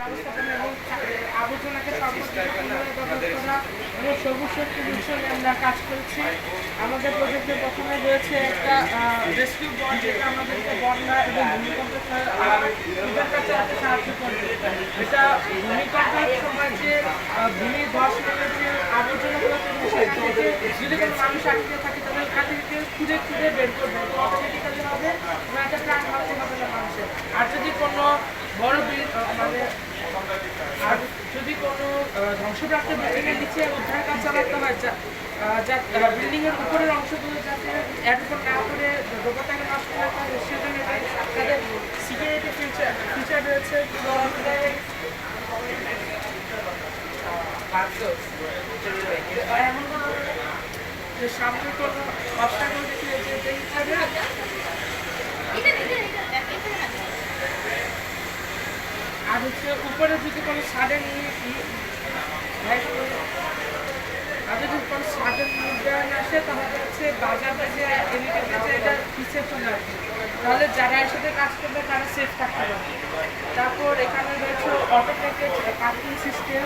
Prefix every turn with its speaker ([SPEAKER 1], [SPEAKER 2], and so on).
[SPEAKER 1] ব্যবস্থাপনা এবং আবর্জনাকে সংরক্ষণ করা এবং সবুজ শক্তি মিশনে আমরা কাজ করছি। আমাদের প্রজেক্টে প্রথমে রয়েছে একটা রেস্কিউ বট, যেটা আমাদেরকে বন্যা এবং ভূমিকম্পের কাছে একটা সাহায্য করবে। এটা ভূমিকম্পের সময় যে ভূমি ধস নেমে যে আবর্জনাগুলো তৈরি হয়, সেখান থেকে যদি কোনো মানুষ আটকে থাকে তাদের কাছে খুঁজে খুঁজে বের করবে, তো অটোমেটিক্যালি হবে এবং একটা প্রাণ বাঁচতে হবে না মানুষের। আর যদি কোনো বড় মানে আর যদি কোনো ধ্বংসপ্রাপ্ত বিল্ডিংয়ের নিচে উদ্ধার কাজ চালাতে হয়, যা বিল্ডিংয়ের উপরের অংশগুলো যাতে এর উপর না করে রোবটটাকে নষ্ট না করে, সেজন্য তাদের সিকিউরিটি ফিচার রয়েছে। এমন কোনো যে সামনে কোনো অবস্টাকেল দেখলে যে হিসাবে আর হচ্ছে উপরে যদি কোনো সাডেন আর যদি কোনো সাডেন মুভমেন্ট আসে, তাহলে হচ্ছে বাজারে যে এলিভেটর এটা পিছিয়ে চলে আসবে, তাহলে যারা এর সাথে কাজ করবে তারা সেফ থাকতে পারবে। তারপর এখানে রয়েছে অটোমেটেড পার্কিং সিস্টেম।